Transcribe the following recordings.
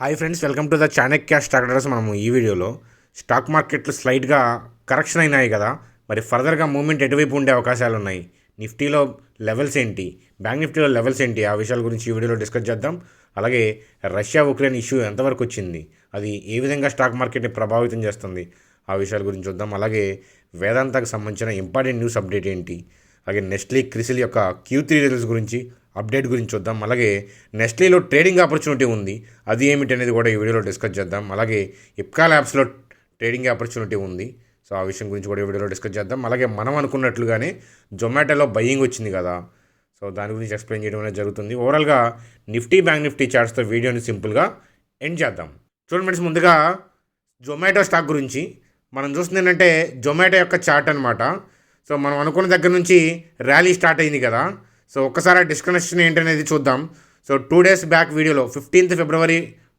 Hi friends, welcome to the Chanakya stock traders. మనము ఈ వీడియోలో స్టాక్ మార్కెట్లు స్లైట్గా కరెక్షన్ అయినాయి కదా, మరి ఫర్దర్గా మూవ్మెంట్ ఎటువైపు ఉండే అవకాశాలు ఉన్నాయి, నిఫ్టీలో లెవెల్స్ ఏంటి, బ్యాంక్ నిఫ్టీలో లెవెల్స్ ఏంటి, ఆ విషయాల గురించి ఈ వీడియోలో డిస్కస్ చేద్దాం. అలాగే రష్యా ఉక్రెయిన్ ఇష్యూ ఎంతవరకు వచ్చింది, అది ఏ విధంగా స్టాక్ మార్కెట్ని ప్రభావితం చేస్తుంది, ఆ విషయాల గురించి చూద్దాం. అలాగే వేదాంతకు సంబంధించిన ఇంపార్టెంట్ న్యూస్ అప్డేట్ ఏంటి, అలాగే నెస్ట్లీ క్రిసిల్ యొక్క Q3 రిజల్ట్స్ గురించి అప్డేట్ గురించి చూద్దాం. అలాగే నెస్ట్లీలో ట్రేడింగ్ ఆపర్చునిటీ ఉంది, అది ఏమిటి అనేది కూడా ఈ వీడియోలో డిస్కస్ చేద్దాం. అలాగే ఇప్కా ల్యాబ్స్లో ట్రేడింగ్ ఆపర్చునిటీ ఉంది, సో ఆ విషయం గురించి కూడా ఈ వీడియోలో డిస్కస్ చేద్దాం. అలాగే మనం అనుకున్నట్లుగానే జొమాటోలో బయ్యింగ్ వచ్చింది కదా, సో దాని గురించి ఎక్స్ప్లెయిన్ చేయడం అనేది జరుగుతుంది. ఓవరాల్గా నిఫ్టీ బ్యాంక్ నిఫ్టీ చార్ట్స్తో వీడియోని సింపుల్గా ఎండ్ చేద్దాం. చూడండి ఫ్రెండ్స్, ముందుగా జొమాటో స్టాక్ గురించి మనం చూస్తుంది ఏంటంటే జొమాటో యొక్క చార్ట్ అనమాట. సో మనం అనుకున్న దగ్గర నుంచి ర్యాలీ స్టార్ట్ అయింది కదా, సో ఒక్కసారి డిస్కనెక్షన్ ఏంటనేది చూద్దాం. సో 2 days బ్యాక్ వీడియోలో 15th February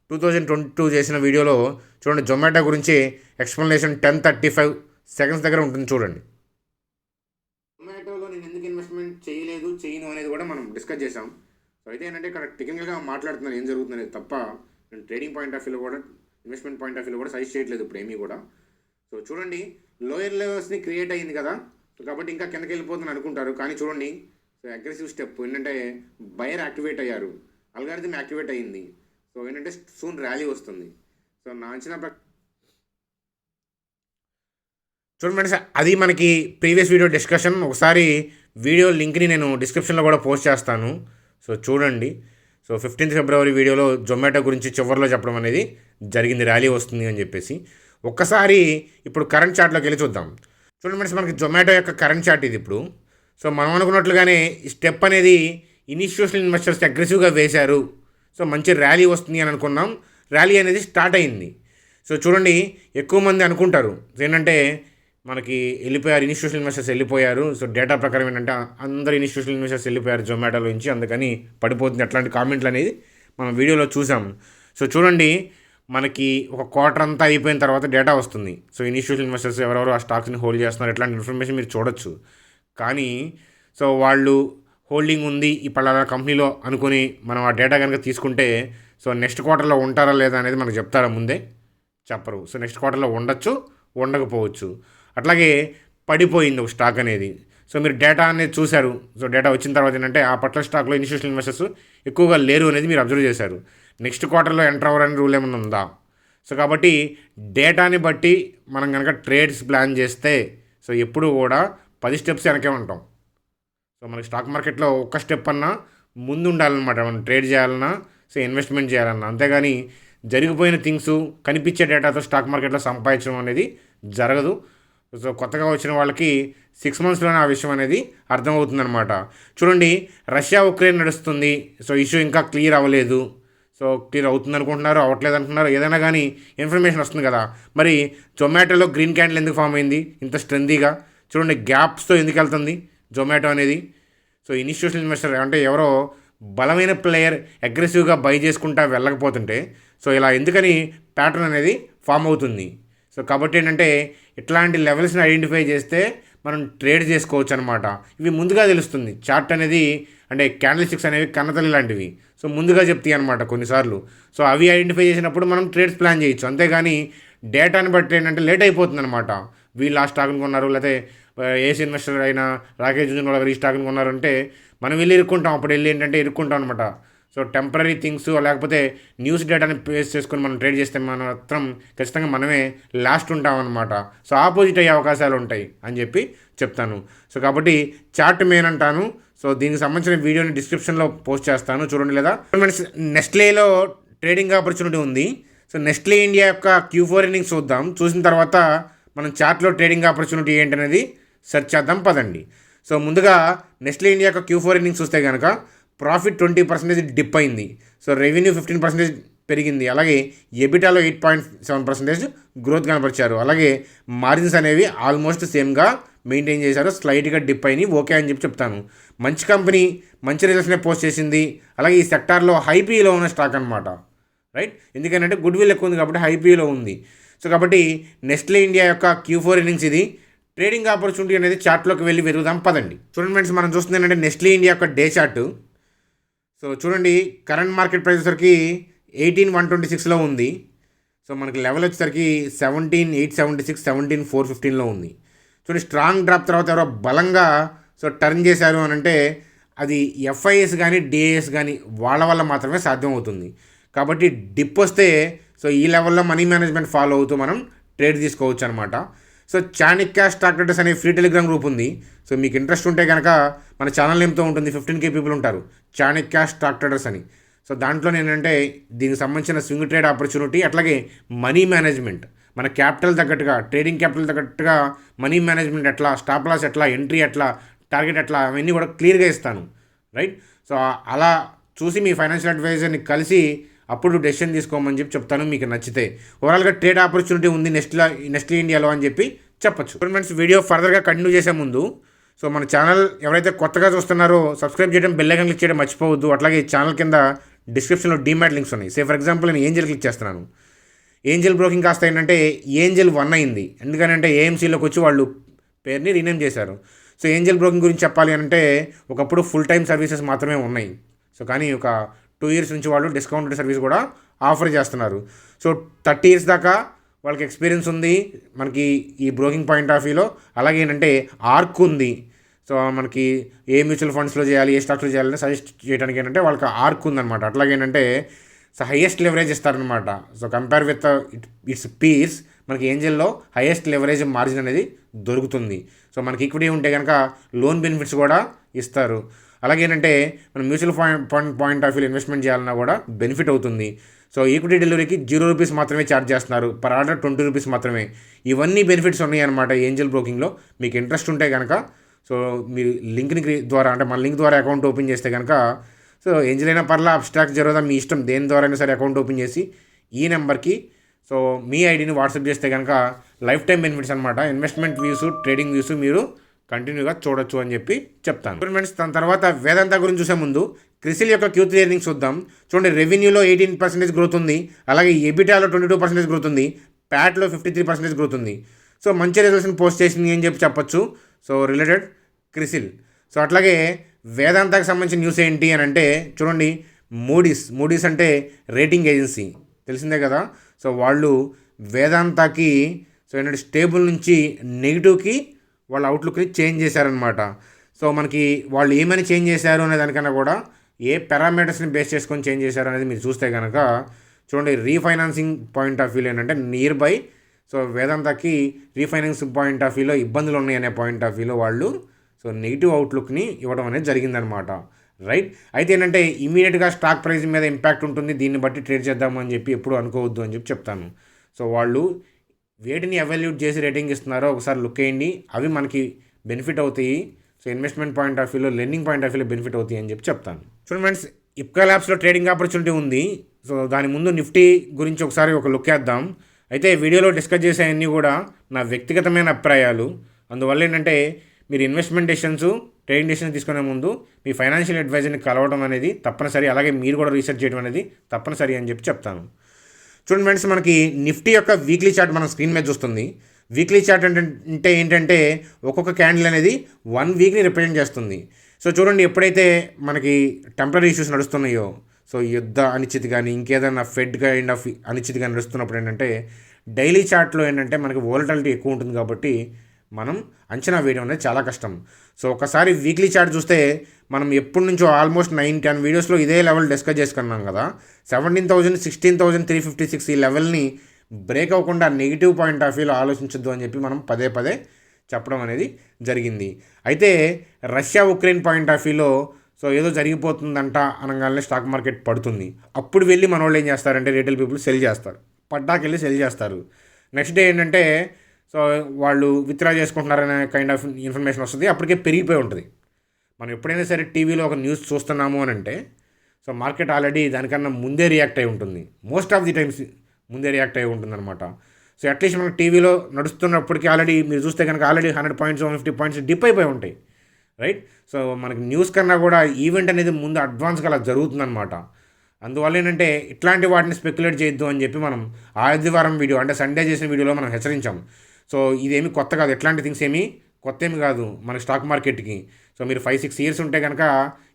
2022 చేసిన వీడియోలో చూడండి, జొమాటో గురించి ఎక్స్ప్లెనేషన్ 10:35 seconds దగ్గర ఉంటుంది చూడండి. జొమాటోలో నేను ఎందుకు ఇన్వెస్ట్మెంట్ చేయను అనేది కూడా మనం డిస్కస్ చేసాం. సో అయితే ఏంటంటే ఇక్కడ టెక్నికల్గా మాట్లాడుతున్నాను ఏం జరుగుతుంది అనేది తప్ప, నేను ట్రేడింగ్ పాయింట్ ఆఫ్ వ్యూలో కూడా ఇన్వెస్ట్మెంట్ పాయింట్ ఆఫ్ వ్యూలో కూడా సజెస్ట్ చేయట్లేదు ఇప్పుడు ఏమీ కూడా. సో చూడండి, లోయర్ లెవెల్స్ని క్రియేట్ అయ్యింది కదా, సో కాబట్టి ఇంకా కిందకి వెళ్ళిపోతుందని అనుకుంటారు, కానీ చూడండి సో అగ్రెసివ్ స్టెప్ ఏంటంటే బయర్ యాక్టివేట్ అయ్యారు, అల్గారిథం యాక్టివేట్ అయ్యింది. సో ఏంటంటే సూన్ ర్యాలీ వస్తుంది. సో నా అంచనా చూడండి ఫ్రెండ్స్, అది మనకి ప్రీవియస్ వీడియో డిస్కషన్, ఒకసారి వీడియో లింక్ని నేను డిస్క్రిప్షన్లో కూడా పోస్ట్ చేస్తాను, సో చూడండి. సో 15th February వీడియోలో జొమాటో గురించి చివరిలో చెప్పడం అనేది జరిగింది, ర్యాలీ వస్తుంది అని చెప్పేసి. ఒక్కసారి ఇప్పుడు కరెంట్ చార్ట్లోకి వెళ్ళి చూద్దాం. చూడండి ఫ్రెండ్స్, మనకి జొమాటో యొక్క కరెంట్ చార్ట్ ఇది ఇప్పుడు. సో మనం అనుకున్నట్లుగానే ఈ స్టెప్ అనేది ఇన్స్టిట్యూషనల్ ఇన్వెస్టర్స్కి అగ్రెసివ్గా వేశారు, సో మంచి ర్యాలీ వస్తుంది అని అనుకున్నాం. ర్యాలీ అనేది స్టార్ట్ అయింది. సో చూడండి, ఎక్కువ మంది అనుకుంటారు ఏంటంటే మనకి వెళ్ళిపోయారు, ఇన్స్టిట్యూషనల్ ఇన్వెస్టర్స్ వెళ్ళిపోయారు. సో డేటా ప్రకారం ఏంటంటే అందరు ఇన్స్టిట్యూషనల్ ఇన్వెస్టర్స్ వెళ్ళిపోయారు జొమాటోలో నుంచి, అందుకని పడిపోతుంది, అట్లాంటి కామెంట్లు అనేది మనం వీడియోలో చూసాం. సో చూడండి, మనకి ఒక క్వార్టర్ అంతా అయిపోయిన తర్వాత డేటా వస్తుంది. సో ఇన్స్టిట్యూషనల్ ఇన్వెస్టర్స్ ఎవరెవరు ఆ స్టాక్స్ని హోల్డ్ చేస్తున్నారు, ఇట్లాంటి ఇన్ఫర్మేషన్ మీరు చూడొచ్చు. కానీ సో వాళ్ళు హోల్డింగ్ ఉంది ఈ పలానా కంపెనీలో అనుకుని మనం ఆ డేటా కనుక తీసుకుంటే, సో నెక్స్ట్ క్వార్టర్లో ఉంటారా లేదా అనేది మనకు చెప్తారా, ముందే చెప్పరు. సో నెక్స్ట్ క్వార్టర్లో ఉండొచ్చు, ఉండకపోవచ్చు. అట్లాగే పడిపోయింది ఒక స్టాక్ అనేది. సో మీరు డేటా అనేది చూశారు, సో డేటా వచ్చిన తర్వాత ఏంటంటే ఆ పట్ల స్టాక్లో ఇన్స్టిట్యూషనల్ ఇన్వెస్టర్స్ ఎక్కువగా లేరు అనేది మీరు అబ్జర్వ్ చేశారు. నెక్స్ట్ క్వార్టర్లో ఎంటర్ అవ్వరని రూల్ ఏమైనా ఉందా? సో కాబట్టి డేటాని బట్టి మనం కనుక ట్రేడ్స్ ప్లాన్ చేస్తే, సో ఎప్పుడు కూడా 10 steps వెనకే ఉంటాం. సో మనకి స్టాక్ మార్కెట్లో ఒక్క స్టెప్ అన్నా ముందు ఉండాలన్నమాట, మనం ట్రేడ్ చేయాలన్నా, సో ఇన్వెస్ట్మెంట్ చేయాలన్నా. అంతేగాని జరిగిపోయిన థింగ్స్ కనిపించే డేటాతో స్టాక్ మార్కెట్లో సంపాదించడం అనేది జరగదు. సో కొత్తగా వచ్చిన వాళ్ళకి 6 monthsలోనే ఆ విషయం అనేది అర్థమవుతుందన్నమాట. చూడండి, రష్యా ఉక్రెయిన్ నడుస్తుంది, సో ఇష్యూ ఇంకా క్లియర్ అవ్వలేదు. సో క్లియర్ అవుతుంది అనుకుంటున్నారు, అవ్వట్లేదు అనుకుంటున్నారు, ఏదైనా కానీ ఇన్ఫర్మేషన్ వస్తుంది కదా. మరి జొమాటోలో గ్రీన్ క్యాండిల్ ఎందుకు ఫామ్ అయింది ఇంత స్ట్రెంతీగా? చూడండి, గ్యాప్స్తో ఎందుకు వెళ్తుంది జొమాటో అనేది. సో ఇన్స్టిట్యూషనల్ ఇన్వెస్టర్ అంటే ఎవరో బలమైన ప్లేయర్ అగ్రెసివ్గా బై చేసుకుంటా వెళ్ళకపోతుంటే, సో ఇలా ఎందుకని ప్యాటర్న్ అనేది ఫామ్ అవుతుంది. సో కాబట్టి ఏంటంటే ఇట్లాంటి లెవెల్స్ని ఐడెంటిఫై చేస్తే మనం ట్రేడ్ చేసుకోవచ్చు అనమాట. ఇవి ముందుగా తెలుస్తుంది. చార్ట్ అనేది అంటే క్యాండిల్ స్టిక్స్ అనేవి కన్నతల్లి లాంటివి, సో ముందుగా చెప్తాయి అనమాట కొన్నిసార్లు. సో అవి ఐడెంటిఫై చేసినప్పుడు మనం ట్రేడ్స్ ప్లాన్ చేయొచ్చు. అంతేగాని డేటాని బట్టి ఏంటంటే లేట్ అయిపోతుంది అనమాట. వీళ్ళు ఆ స్టాక్ని కొన్నారు, లేకపోతే ఏసీ ఇన్వెస్టర్ అయినా రాకేష్ జుజున్ గారు ఈ స్టాక్ని కొన్నారంటే మనం వెళ్ళి ఇరుక్కుంటాం. అప్పుడు వెళ్ళి ఏంటంటే ఇరుక్కుంటాం అనమాట. సో టెంపరీ థింగ్స్ లేకపోతే న్యూస్ డేటాని బేస్ చేసుకొని మనం ట్రేడ్ చేస్తే మాత్రం ఖచ్చితంగా మనమే లాస్ట్ ఉంటాం అనమాట. సో ఆపోజిట్ అయ్యే అవకాశాలు ఉంటాయి అని చెప్పి చెప్తాను. సో కాబట్టి చార్ట్ మెయిన్ అంటాను. సో దీనికి సంబంధించిన వీడియోని డిస్క్రిప్షన్లో పోస్ట్ చేస్తాను, చూడండి. లేదా నెస్ట్లేలో ట్రేడింగ్ ఆపర్చునిటీ ఉంది. సో నెస్ట్లే ఇండియా యొక్క Q4 earnings చూద్దాం. చూసిన తర్వాత మనం చార్ట్లో ట్రేడింగ్ ఆపర్చునిటీ ఏంటనేది సెర్చ్ చేద్దాం, పదండి. సో ముందుగా నెస్ట్లే ఇండియా యొక్క Q4 earnings చూస్తే కనుక ప్రాఫిట్ 20% డిప్ అయింది. సో రెవెన్యూ 15% పెరిగింది. అలాగే ఎబిటాలో 8.7% గ్రోత్ కనపరిచారు. అలాగే మార్జిన్స్ అనేవి ఆల్మోస్ట్ సేమ్గా మెయింటైన్ చేశారు, స్లైట్గా డిప్ అయినాయి, ఓకే అని చెప్పి చెప్తాను. మంచి కంపెనీ, మంచి రిజల్ట్స్నే పోస్ట్ చేసింది. అలాగే ఈ సెక్టార్లో హైపీలో ఉన్న స్టాక్ అనమాట, రైట్. ఎందుకంటే గుడ్ విల్ ఎక్కువ ఉంది కాబట్టి హైపీలో ఉంది. సో కాబట్టి నెస్ట్లే ఇండియా యొక్క Q4 earnings ఇది. ట్రేడింగ్ ఆపర్చునిటీ అనేది చార్ట్లోకి వెళ్ళి వెతుకుదాం, పదండి. చూడండి ఫ్రెండ్స్, మనం చూస్తుంది ఏంటంటే నెస్ట్లే ఇండియా యొక్క డే చార్ట్. సో చూడండి, కరెంట్ మార్కెట్ ప్రైస్ వచ్చరికి 18,126లో ఉంది. సో మనకి లెవెల్ వచ్చేసరికి 17,876, 17,415లో ఉంది. చూడండి, స్ట్రాంగ్ డ్రాప్ తర్వాత ఎవరో బలంగా సో టర్న్ చేశారు అని అంటే అది ఎఫ్ఐఎస్ కానీ డిఐఎస్ కానీ వాళ్ళ వల్ల మాత్రమే సాధ్యం అవుతుంది. కాబట్టి డిప్ వస్తే సో ఈ లెవెల్లో మనీ మేనేజ్మెంట్ ఫాలో అవుతూ మనం ట్రేడ్ తీసుకోవచ్చు అనమాట. సో చాణక్య స్టాక్ ట్రేడర్స్ అనే ఫ్రీ టెలిగ్రామ్ గ్రూప్ ఉంది. సో మీకు ఇంట్రెస్ట్ ఉంటే కనుక మన ఛానల్ నేమ్తో ఉంటుంది, 15K పీపుల్ ఉంటారు, చాణక్య స్టాక్ ట్రేడర్స్ అని. సో దాంట్లో ఏంటంటే దీనికి సంబంధించిన స్వింగ్ ట్రేడ్ ఆపర్చునిటీ, అట్లాగే మనీ మేనేజ్మెంట్, మన క్యాపిటల్ తగ్గట్టుగా, ట్రేడింగ్ క్యాపిటల్ తగ్గట్టుగా మనీ మేనేజ్మెంట్ ఎట్లా, స్టాప్ లాస్ ఎట్లా, ఎంట్రీ ఎట్లా, టార్గెట్ ఎట్లా, అవన్నీ కూడా క్లియర్గా ఇస్తాను, రైట్. సో అలా చూసి మీ ఫైనాన్షియల్ అడ్వైజర్ని కలిసి అప్పుడు డెసిషన్ తీసుకోమని చెప్తాను మీకు నచ్చితే. ఓవరాల్గా ట్రేడ్ ఆపర్చునిటీ ఉంది నెస్ట్లీ ఇండియాలో అని చెప్పి చెప్పచ్చు. ఫ్రెండ్స్, వీడియో ఫర్దర్గా కంటిన్యూ చేసే ముందు సో మన ఛానల్ ఎవరైతే కొత్తగా చూస్తున్నారో సబ్స్క్రైబ్ చేయడం, బెల్ ఐకాన్ క్లిక్ చేయడం మర్చిపోవద్దు. అట్లాగే ఛానల్ కింద డిస్క్రిప్షన్లో డీమ్యాట్ లింక్స్ ఉన్నాయి. ఫర్ ఎగ్జాంపుల్ నేను ఏంజల్ క్లిక్ చేస్తున్నాను. ఏంజల్ బ్రోకింగ్ కాస్త ఏంటంటే ఏంజల్ 1 అయింది. ఎందుకంటే ఏఎంసీలోకి వచ్చి వాళ్ళు పేరుని రీనేమ్ చేశారు. సో ఏంజల్ బ్రోకింగ్ గురించి చెప్పాలి అంటే ఒకప్పుడు ఫుల్ టైం సర్వీసెస్ మాత్రమే ఉన్నాయి. సో కానీ ఒక 2 years నుంచి వాళ్ళు డిస్కౌంటెడ్ సర్వీస్ కూడా ఆఫర్ చేస్తున్నారు. సో 30 years దాకా వాళ్ళకి ఎక్స్పీరియన్స్ ఉంది మనకి ఈ బ్రోకింగ్ పాయింట్ ఆఫ్ వ్యూలో. అలాగే ఏంటంటే ఆర్క్ ఉంది. సో మనకి ఏ మ్యూచువల్ ఫండ్స్లో చేయాలి, ఏ స్టాక్స్లో చేయాలని సజెస్ట్ చేయడానికి ఏంటంటే వాళ్ళకి ఆర్క్ ఉందన్నమాట. అట్లాగే ఏంటంటే సో హైయెస్ట్ లెవరేజ్ ఇస్తారనమాట. So compare with its peers మనకి ఏంజల్లో హైయెస్ట్ లెవరేజ్ మార్జిన్ అనేది దొరుకుతుంది. సో మనకి ఈక్విటీ ఉంటే కనుక లోన్ బెనిఫిట్స్ కూడా ఇస్తారు. అలాగే ఏంటంటే మనం mutual fund point of view investment చేయాలన్నా కూడా బెనిఫిట్ అవుతుంది. సో ఈక్విటీ డెలివరీకి ₹0 మాత్రమే ఛార్జ్ చేస్తున్నారు, పర్ ఆర్డర్ ₹20 మాత్రమే. ఇవన్నీ బెనిఫిట్స్ ఉన్నాయి అనమాట ఏంజల్ బ్రోకింగ్లో. మీకు ఇంట్రెస్ట్ ఉంటే కనుక సో మీరు లింక్ని ద్వారా, అంటే మన లింక్ ద్వారా అకౌంట్ ఓపెన్ చేస్తే కనుక సో ఏంజల్ అయినా పర్లా, అబ్స్ట్రాక్ట్ జరుగుదా, మీ ఇష్టం, దేని ద్వారా అయినా సరే అకౌంట్ ఓపెన్ చేసి ఈ నెంబర్కి సో మీ ఐడిని వాట్సాప్ చేస్తే కనుక లైఫ్ టైం బెనిఫిట్స్ అనమాట. ఇన్వెస్ట్మెంట్ వ్యూస్, ట్రేడింగ్ వ్యూస్ మీరు కంటిన్యూగా చూడొచ్చు అని చెప్పి చెప్తాను. ఫ్రెండ్స్, దాని తర్వాత వేదాంత గురించి చూసే ముందు క్రిసిల్ యొక్క Q3 ఎర్నింగ్స్ చూద్దాం. చూడండి, రెవెన్యూలో 18% గ్రోత్ ఉంది. అలాగే ఎబిటాలో 22% గ్రోత్ ఉంది. ప్యాట్లో 53% గ్రోత్ ఉంది. సో మంచి రిజల్ట్స్ని పోస్ట్ చేసింది అని చెప్పొచ్చు. So related CRISIL. సో అట్లాగే వేదాంతకు సంబంధించిన న్యూస్ ఏంటి అని అంటే చూడండి, మూడీస్ అంటే రేటింగ్ ఏజెన్సీ తెలిసిందే కదా. సో వాళ్ళు వేదాంతకి సో ఏంటంటే స్టేబుల్ నుంచి నెగిటివ్కి వాళ్ళ అవుట్లుక్ని చేంజ్ చేశారనమాట. సో మనకి వాళ్ళు ఏమని చేంజ్ చేశారు అనే దానికన్నా కూడా ఏ పారామీటర్స్ని బేస్ చేసుకొని చేంజ్ చేశారు అనేది మీరు చూస్తే కనుక చూడండి, రీఫైనాన్సింగ్ పాయింట్ ఆఫ్ వ్యూలో ఏంటంటే నియర్ బై సో వేదాంతకి రీఫైనాన్సింగ్ పాయింట్ ఆఫ్ వ్యూలో ఇబ్బందులు ఉన్నాయనే పాయింట్ ఆఫ్ వ్యూలో వాళ్ళు సో నెగిటివ్ అవుట్లుక్ని ఇవ్వడం అనేది జరిగిందనమాట, రైట్. అయితే ఏంటంటే ఇమీడియట్గా స్టాక్ ప్రైస్ మీద ఇంపాక్ట్ ఉంటుంది, దీన్ని బట్టి ట్రేడ్ చేద్దామని చెప్పి ఎప్పుడు అనుకోవద్దు అని చెప్తాను. సో వాళ్ళు వేటిని ఎవాల్యూట్ చేసి రేటింగ్ ఇస్తున్నారో ఒకసారి లుక్ వేయండి, అవి మనకి బెనిఫిట్ అవుతాయి. సో ఇన్వెస్ట్మెంట్ పాయింట్ ఆఫ్ వ్యూలో, లెండింగ్ పాయింట్ ఆఫ్ వ్యూలో బెనిఫిట్ అవుతాయి అని చెప్తాను. చూడండి ఫ్రెండ్స్, ఇప్కా ల్యాబ్స్లో ట్రేడింగ్ ఆపర్చునిటీ ఉంది. సో దాని ముందు నిఫ్టీ గురించి ఒకసారి ఒక లుక్ వేద్దాం. అయితే వీడియోలో డిస్కస్ చేసేవన్నీ కూడా నా వ్యక్తిగతమైన అభిప్రాయాలు. అందువల్ల ఏంటంటే మీరు ఇన్వెస్ట్మెంట్ డెసిషన్స్, ట్రేడింగ్ డెసిషన్స్ తీసుకునే ముందు మీ ఫైనాన్షియల్ అడ్వైజర్ని కలవడం అనేది తప్పనిసరి. అలాగే మీరు కూడా రీసెర్చ్ చేయడం అనేది తప్పనిసరి అని చెప్తాను. చూడండి ఫ్రెండ్స్, మనకి నిఫ్టీ యొక్క వీక్లీ చార్ట్ మన స్క్రీన్ మీద చూస్తుంది. వీక్లీ చార్ట్ అంటే ఏంటంటే ఒక్కొక్క క్యాండిల్ అనేది 1 వీక్ని రిప్రజెంట్ చేస్తుంది. సో చూడండి, ఎప్పుడైతే మనకి టెంపరరీ ఇష్యూస్ నడుస్తున్నాయో, సో యుద్ధ అనిశ్చితి కానీ ఇంకేదైనా ఫెడ్ కైండ్ ఆఫ్ అనిశ్చితి కానీ నడుస్తున్నప్పుడు ఏంటంటే డైలీ చార్ట్లో ఏంటంటే మనకి వోలటాలిటీ ఎక్కువ ఉంటుంది కాబట్టి మనం అంచనా వేయడం అనేది చాలా కష్టం. సో ఒకసారి వీక్లీ చార్ట్ చూస్తే మనం ఎప్పటి నుంచో ఆల్మోస్ట్ 9-10 వీడియోస్లో ఇదే లెవెల్ డిస్కస్ చేసుకున్నాం కదా. 17,000, 16,356 ఈ లెవెల్ని బ్రేక్ అవ్వకుండా నెగిటివ్ పాయింట్ ఆఫ్ వ్యూలో ఆలోచించొద్దు అని చెప్పి మనం పదే చెప్పడం అనేది జరిగింది. అయితే రష్యా ఉక్రెయిన్ పాయింట్ ఆఫ్ వ్యూలో సో ఏదో జరిగిపోతుందంట అనగానే స్టాక్ మార్కెట్ పడుతుంది. అప్పుడు వెళ్ళి మన వాళ్ళు ఏం చేస్తారంటే రీటైల్ పీపుల్ సెల్ చేస్తారు, పడ్డాకెళ్ళి సెల్ చేస్తారు. నెక్స్ట్ డే ఏంటంటే సో వాళ్ళు విత్డ్రా చేసుకుంటున్నారనే కైండ్ ఆఫ్ ఇన్ఫర్మేషన్ వస్తుంది. అప్పటికే పెరిగిపోయి ఉంటుంది. మనం ఎప్పుడైనా సరే టీవీలో ఒక న్యూస్ చూస్తున్నాము అని అంటే సో మార్కెట్ ఆల్రెడీ దానికన్నా ముందే రియాక్ట్ అయి ఉంటుంది. మోస్ట్ ఆఫ్ ది టైమ్స్ ముందే రియాక్ట్ అయి ఉంటుంది అనమాట. సో అట్లీస్ట్ మనకు టీవీలో నడుస్తున్నప్పటికీ ఆల్రెడీ మీరు చూస్తే కనుక ఆల్రెడీ 100 పాయింట్స్ 150 పాయింట్స్ డిప్ అయిపోయి ఉంటాయి, రైట్. సో మనకి న్యూస్ కన్నా కూడా ఈవెంట్ అనేది ముందు అడ్వాన్స్గా అలా జరుగుతుందన్నమాట. అందువల్ల ఏంటంటే ఇట్లాంటి వాటిని స్పెక్యులేట్ చేయొద్దు అని చెప్పి మనం ఆదివారం వీడియో అంటే సండే చేసిన వీడియోలో మనం హెచ్చరించాం. సో ఇదేమి కొత్త కాదు, ఎట్లాంటి థింగ్స్ ఏమీ కొత్త ఏమి కాదు మన స్టాక్ మార్కెట్కి. సో మీరు 5-6 years ఉంటే కనుక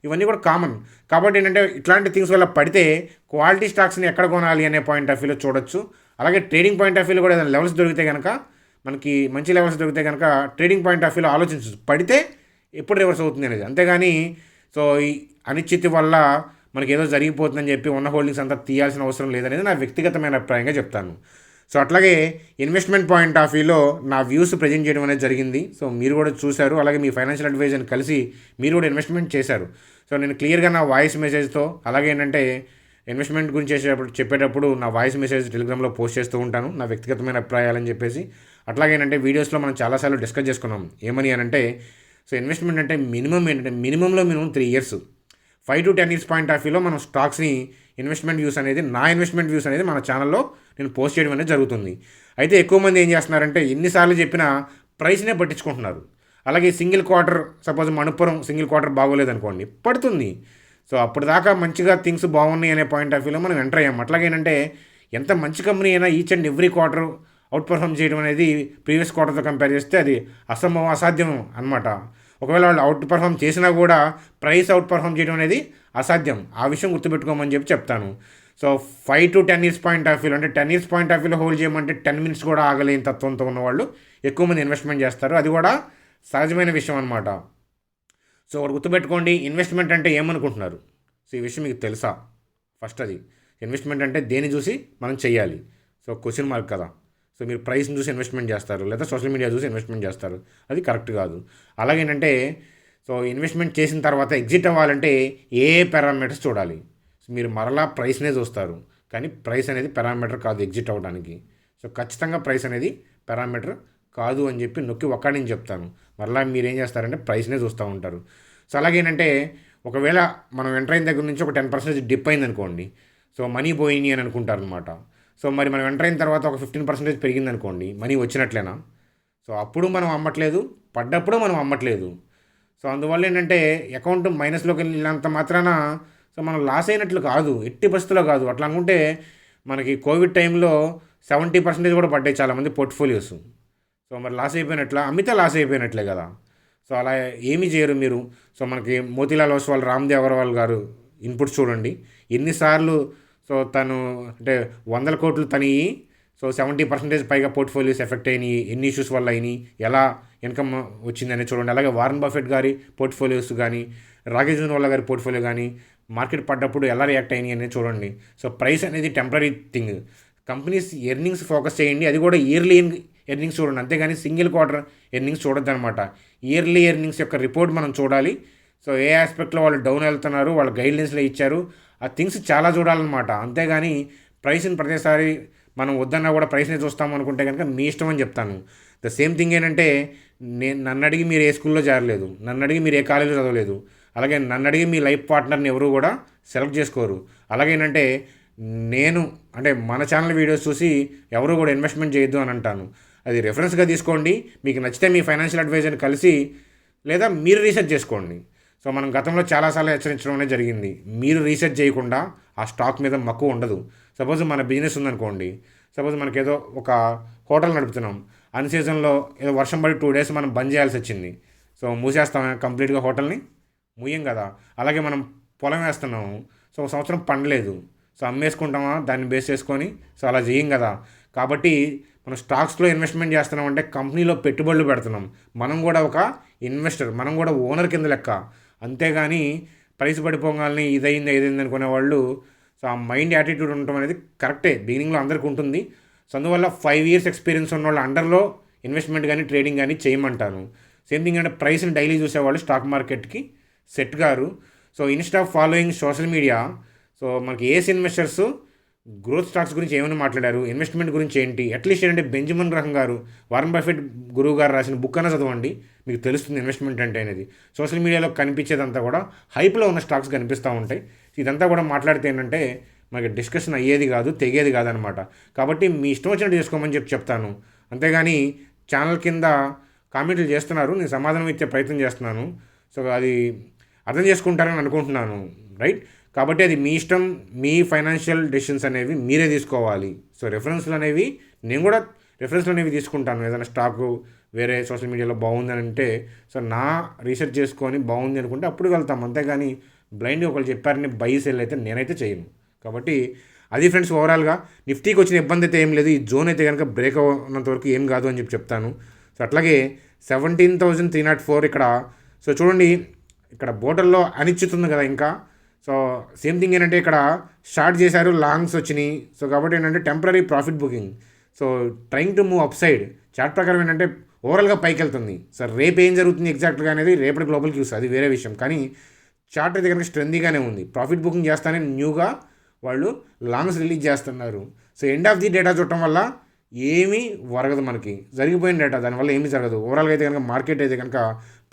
ఇవన్నీ కూడా కామన్. కాబట్టి ఏంటంటే ఇట్లాంటి థింగ్స్ వల్ల పడితే క్వాలిటీ స్టాక్స్ని ఎక్కడ కొనాలి అనే పాయింట్ ఆఫ్ వ్యూలో చూడొచ్చు. అలాగే ట్రేడింగ్ పాయింట్ ఆఫ్ వ్యూలో కూడా ఏదైనా లెవెల్స్ దొరికితే కనుక, మనకి మంచి లెవెల్స్ దొరికితే కనుక ట్రేడింగ్ పాయింట్ ఆఫ్ వ్యూలో ఆలోచించచ్చు పడితే ఎప్పుడు రివర్స్ అవుతుంది అనేది. అంతేగాని సో ఈ అనిశ్చితి వల్ల మనకి ఏదో జరిగిపోతుందని చెప్పి ఉన్న హోల్డింగ్స్ అంతా తీయాల్సిన అవసరం లేదనేది నా వ్యక్తిగతమైన అభిప్రాయంగా చెప్తాను. సో అట్లాగే ఇన్వెస్ట్మెంట్ పాయింట్ ఆఫ్ వ్యూలో నా వ్యూస్ ప్రజెంట్ చేయడం అనేది జరిగింది. సో మీరు కూడా చూశారు. అలాగే మీ ఫైనాన్షియల్ అడ్వైజర్ని కలిసి మీరు కూడా ఇన్వెస్ట్మెంట్ చేశారు. సో నేను క్లియర్గా నా వాయిస్ మెసేజ్తో, అలాగే ఏంటంటే ఇన్వెస్ట్మెంట్ గురించి చెప్పేటప్పుడు నా వాయిస్ మెసేజ్ టెలిగ్రామ్లో పోస్ట్ చేస్తూ ఉంటాను, నా వ్యక్తిగతమైన అభిప్రాయాలని చెప్పేసి. అట్లాగేనంటే వీడియోస్లో మనం చాలాసార్లు డిస్కస్ చేసుకున్నాం. ఏమని అనంటే సో ఇన్వెస్ట్మెంట్ అంటే మినిమంలో 3 years, 5 to 10 years point of వ్యూలో మనం స్టాక్స్ని ఇన్వెస్ట్మెంట్ వ్యూస్ అనేది, నా ఇన్వెస్ట్మెంట్ వ్యూస్ అనేది మన ఛానల్లో నేను పోస్ట్ చేయడం అనేది జరుగుతుంది. అయితే ఎక్కువ మంది ఏం చేస్తున్నారంటే ఎన్నిసార్లు చెప్పినా ప్రైస్నే పట్టించుకుంటున్నారు. అలాగే single quarter, suppose Manappuram single quarter బాగోలేదనుకోండి, పడుతుంది. సో అప్పటిదాకా మంచిగా థింగ్స్ బాగున్నాయి అనే పాయింట్ ఆఫ్ వ్యూలో మనం ఎంటర్ అయ్యాం. అట్లాగేనంటే ఎంత మంచి కంపెనీ అయినా each and every quarter out perform చేయడం అనేది ప్రీవియస్ క్వార్టర్తో కంపేర్ చేస్తే అది అసాధ్యం అనమాట. ఒకవేళ వాళ్ళు అవుట్ పర్ఫామ్ చేసినా కూడా ప్రైస్ అవుట్ పర్ఫామ్ చేయడం అనేది అసాధ్యం. ఆ విషయం గుర్తుపెట్టుకోమని చెప్తాను. So 5 to 10 years point of వ్యూలో, అంటే 10 years పాయింట్ ఆఫ్ వ్యూలో హోల్డ్ చేయమంటే 10 minutes కూడా ఆగలేని తత్వంతో ఉన్నవాళ్ళు ఎక్కువ మంది ఇన్వెస్ట్మెంట్ చేస్తారు. అది కూడా సహజమైన విషయం అనమాట. సో ఒకటి గుర్తుపెట్టుకోండి, ఇన్వెస్ట్మెంట్ అంటే ఏమనుకుంటున్నారు? సో ఈ విషయం మీకు తెలుసా? ఫస్ట్ అది ఇన్వెస్ట్మెంట్ అంటే దేని చూసి మనం చెయ్యాలి? సో క్వశ్చన్ మార్క్ కదా. సో మీరు ప్రైస్ని చూసి ఇన్వెస్ట్మెంట్ చేస్తారు, లేదా సోషల్ మీడియా చూసి ఇన్వెస్ట్మెంట్ చేస్తారు. అది కరెక్ట్ కాదు. అలాగేంటంటే సో ఇన్వెస్ట్మెంట్ చేసిన తర్వాత ఎగ్జిట్ అవ్వాలంటే ఏ పారామీటర్స్ చూడాలి? సో మీరు మరలా ప్రైస్నే చూస్తారు, కానీ ప్రైస్ అనేది పారామీటర్ కాదు ఎగ్జిట్ అవ్వడానికి. సో ఖచ్చితంగా ప్రైస్ అనేది పారామీటర్ కాదు అని చెప్పి నొక్కి ఒక్కడిని చెప్తాను. మరలా మీరు ఏం చేస్తారంటే ప్రైస్నే చూస్తూ ఉంటారు. సో అలాగేనంటే ఒకవేళ మనం ఎంటర్ అయిన దగ్గర నుంచి ఒక 10% డిప్ అయింది అనుకోండి, సో మనీ పోయినాయి అని అనుకుంటారు అనమాట. సో మరి మనం ఎంటర్ అయిన తర్వాత ఒక 15% పెరిగింది అనుకోండి, మనీ వచ్చినట్లేనా? సో అప్పుడు మనం అమ్మట్లేదు, పడ్డప్పుడు మనం అమ్మట్లేదు. సో అందువల్ల ఏంటంటే అకౌంట్ మైనస్లోకి వెళ్ళినంత మాత్రాన సో మనం లాస్ అయినట్లు కాదు, ఎట్టి పరిస్థితుల్లో కాదు. అట్లా అనుకుంటే మనకి కోవిడ్ టైంలో 70% కూడా పడ్డాయి చాలామంది పోర్ట్ఫోలియోస్. సో మరి లాస్ అయిపోయినట్లా? అమ్మితే లాస్ అయిపోయినట్లే కదా. సో అలా ఏమీ చేయరు మీరు. సో మనకి మోతీలాల్ ఓస్వాల్, రామ్దేవ్ అగర్వాల్ గారు ఇన్పుట్స్ చూడండి, ఎన్నిసార్లు సో తను అంటే 100 కోట్లు తనియి, సో 70% పైగా పోర్ట్ఫోలియోస్ ఎఫెక్ట్ అయినాయి, ఎన్ని ఇష్యూస్ వల్ల అయినాయి, ఎలా ఇన్కమ్ వచ్చిందని చూడండి. అలాగే వారన్ బఫెట్ గారి పోర్ట్ఫోలియోస్ కానీ, రాకేష్ జున్వాలా గారి పోర్ట్ఫోలియో కానీ మార్కెట్ పడ్డప్పుడు ఎలా రియాక్ట్ అయినాయి అనేది చూడండి. సో ప్రైస్ అనేది temporary thing. Companies earnings focus చేయండి, అది కూడా ఇయర్లీ ఎర్నింగ్స్ చూడండి, అంతేగాని సింగిల్ క్వార్టర్ ఎర్నింగ్స్ చూడొద్దు అనమాట. ఇయర్లీ ఎర్నింగ్స్ యొక్క రిపోర్ట్ మనం చూడాలి. సో ఏ ఆస్పెక్ట్లో వాళ్ళు డౌన్ వెళ్తున్నారు, వాళ్ళ గైడ్లైన్స్లో ఇచ్చారు, ఆ థింగ్స్ చాలా చూడాలన్నమాట. అంతేగాని ప్రైస్ని ప్రతిసారి మనం వద్దన్నా కూడా ప్రైస్ని చూస్తాం అనుకుంటే కనుక మీ ఇష్టం అని చెప్తాను. ద సేమ్ థింగ్ ఏంటంటే నన్ను అడిగి మీరు ఏ స్కూల్లో చేరలేదు, నన్ను అడిగి మీరు ఏ కాలేజీలో చదవలేదు, అలాగే నన్ను అడిగి మీ లైఫ్ పార్ట్నర్ని ఎవరు కూడా సెలెక్ట్ చేసుకోరు. అలాగేనంటే నేను అంటే మన ఛానల్ వీడియోస్ చూసి ఎవరు కూడా ఇన్వెస్ట్మెంట్ చేయొద్దు అని అంటాను. అది రెఫరెన్స్గా తీసుకోండి, మీకు నచ్చితే మీ ఫైనాన్షియల్ అడ్వైజర్ని కలిసి లేదా మీరు రీసెర్చ్ చేసుకోండి. సో మనం గతంలో చాలాసార్లు హెచ్చరించడం అనేది జరిగింది, మీరు రీసెర్చ్ చేయకుండా ఆ స్టాక్ మీద మక్కువ ఉండదు. సపోజ్ మన బిజినెస్ ఉందనుకోండి, సపోజ్ మనకేదో ఒక హోటల్ నడుపుతున్నాం, అన్ సీజన్లో ఏదో వర్షం పడి 2 days మనం బంద్ చేయాల్సి వచ్చింది. సో మూసేస్తాం కంప్లీట్గా హోటల్ని? ముయ్యం కదా. అలాగే మనం పొలం వేస్తున్నాము, సో 1 సంవత్సరం పండలేదు, సో అమ్మేసుకుంటామా దాన్ని బేస్ చేసుకొని? సో అలా చేయం కదా. కాబట్టి మనం స్టాక్స్లో ఇన్వెస్ట్మెంట్ చేస్తున్నాం అంటే కంపెనీలో పెట్టుబడులు పెడుతున్నాం, మనం కూడా ఒక ఇన్వెస్టర్, మనం కూడా ఓనర్ కింద లెక్క. అంతేగాని ప్రైస్ పడిపోగాలని ఇదైంది అనుకునే వాళ్ళు, సో ఆ మైండ్ యాటిట్యూడ్ ఉండటం అనేది కరెక్టే, బిగినింగ్లో అందరికీ ఉంటుంది. సో అందువల్ల 5 years ఎక్స్పీరియన్స్ ఉన్న వాళ్ళు అండర్లో ఇన్వెస్ట్మెంట్ కానీ ట్రేడింగ్ కానీ చేయమంటాను. సేమ్ థింగ్ అంటే ప్రైస్ని డైలీ చూసేవాళ్ళు స్టాక్ మార్కెట్కి సెట్ గారు. So Insta of following social media, so మనకి ఏస్ ఇన్వెస్టర్స్ గ్రోత్ స్టాక్స్ గురించి ఏమైనా మాట్లాడారు, ఇన్వెస్ట్మెంట్ గురించి ఏంటి, అట్లీస్ట్ ఏంటంటే బెంజమిన్ గ్రహం గారు, వారన్ బఫెట్ గురువు గారు రాసిన బుక్ అన్న చదవండి, మీకు తెలుస్తుంది ఇన్వెస్ట్మెంట్ అంటే అనేది. సోషల్ మీడియాలో కనిపించేదంతా కూడా హైప్లో ఉన్న స్టాక్స్ కనిపిస్తూ ఉంటాయి. ఇదంతా కూడా మాట్లాడితే ఏంటంటే మనకి డిస్కషన్ అయ్యేది కాదు, తెగేది కాదనమాట. కాబట్టి మీ ఇష్టం వచ్చినట్టు చేసుకోమని చెప్తాను. అంతేగాని ఛానల్ కింద కామెంట్లు చేస్తున్నారు, నేను సమాధానం ఇచ్చే ప్రయత్నం చేస్తున్నాను. సో అది అర్థం చేసుకుంటారని అనుకుంటున్నాను, రైట్? కాబట్టి అది మీ ఇష్టం, మీ ఫైనాన్షియల్ డెసిషన్స్ అనేవి మీరే తీసుకోవాలి. సో రెఫరెన్స్లు అనేవి నేను కూడా రెఫరెన్స్లు అనేవి తీసుకుంటాను. ఏదైనా స్టాకు వేరే సోషల్ మీడియాలో బాగుందని అంటే సో నా రీసెర్చ్ చేసుకొని బాగుంది అనుకుంటే అప్పుడు వెళ్తాం. అంతేగాని బ్లైండ్గా ఒకళ్ళు చెప్పారని బై సెల్ అయితే నేనైతే చేయను. కాబట్టి అది ఫ్రెండ్స్ ఓవరాల్గా నిఫ్టీకి వచ్చిన ఇబ్బంది అయితే ఏం లేదు. ఈ జోన్ అయితే కనుక బ్రేక్ అవునంత వరకు ఏం కాదు అని చెప్పి చెప్తాను. సో అట్లాగే 17,304 ఇక్కడ. సో చూడండి ఇక్కడ బోర్డర్లో అనిశ్చితి ఉంది కదా ఇంకా. సో సేమ్ థింగ్ ఏంటంటే ఇక్కడ షార్ట్ చేశారు, లాంగ్స్ వచ్చినాయి. సో కాబట్టి ఏంటంటే temporary profit booking. So trying to move up side. Chart ప్రకారం ఏంటంటే ఓవరాల్గా పైకి వెళ్తుంది. సార్ రేపు ఏం జరుగుతుంది ఎగ్జాక్ట్గా అనేది రేపటి గ్లోబల్ క్యూస్, అది వేరే విషయం. కానీ చార్ట్ అయితే కనుక స్ట్రెందీగానే ఉంది. ప్రాఫిట్ బుకింగ్ చేస్తానే న్యూగా వాళ్ళు లాంగ్స్ రిలీజ్ చేస్తున్నారు. So end of the data చూడటం వల్ల ఏమీ వరగదు, మనకి జరిగిపోయిన డేటా, దానివల్ల ఏమీ జరగదు. ఓవరాల్గా అయితే కనుక మార్కెట్ అయితే కనుక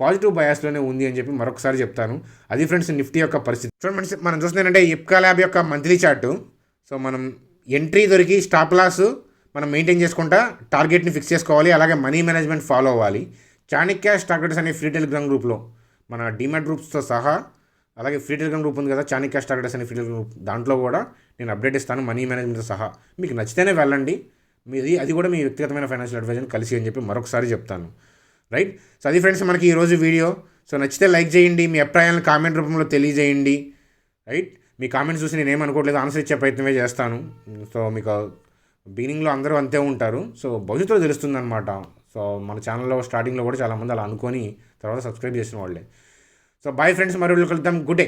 పాజిటివ్ బయాస్లోనే ఉంది అని చెప్పి మరొకసారి చెప్తాను. అది ఫ్రెండ్స్ నిఫ్టీ యొక్క పరిస్థితి. చూడండి మనం చూస్తుందంటే ఇప్కా ల్యాబ్ యొక్క మంత్లీ చార్టు. సో మనం ఎంట్రీ దొరికి స్టాప్ లాస్ మనం మెయింటైన్ చేసుకుంటా టార్గెట్ని ఫిక్స్ చేసుకోవాలి. అలాగే మనీ మేనేజ్మెంట్ ఫాలో అవ్వాలి. చాణక్య స్టాక్ ట్రేడర్స్ అనే ఫ్రీ టెలిగ్రామ్ గ్రూప్లో మన డిమాట్ గ్రూప్స్తో సహా, అలాగే ఫ్రీ టెలిగ్రామ్ గ్రూప్ ఉంది కదా చాణక్య స్టాక్ ట్రేడర్స్ అనే ఫ్రీ టెలిగ్రామ్ గ్రూప్, దాంట్లో కూడా నేను అప్డేట్ ఇస్తాను మనీ మేనేజ్మెంట్తో సహా. మీకు నచ్చితేనే వెళ్ళండి. అది కూడా మీ వ్యక్తిగతమైన ఫైనాన్షియల్ అడ్వైజర్ని కలిసి అని చెప్పి మరొకసారి చెప్తాను. రైట్. సో అది ఫ్రెండ్స్ మనకి ఈరోజు వీడియో. సో నచ్చితే లైక్ చేయండి, మీ అభిప్రాయాలను కామెంట్ రూపంలో తెలియజేయండి. రైట్. మీ కామెంట్స్ చూసి నేను ఏమనుకోవట్లేదు, ఆన్సర్ ఇచ్చే ప్రయత్నమే చేస్తాను. సో మీకు బిగినింగ్లో అందరూ అంతే ఉంటారు. సో భవిష్యత్తులో తెలుస్తుంది అనమాట. సో మన ఛానల్లో స్టార్టింగ్లో కూడా చాలామంది అలా అనుకొని తర్వాత సబ్స్క్రైబ్ చేసిన వాళ్ళే. సో బాయ్ ఫ్రెండ్స్, మరి కలుద్దాం. Good day.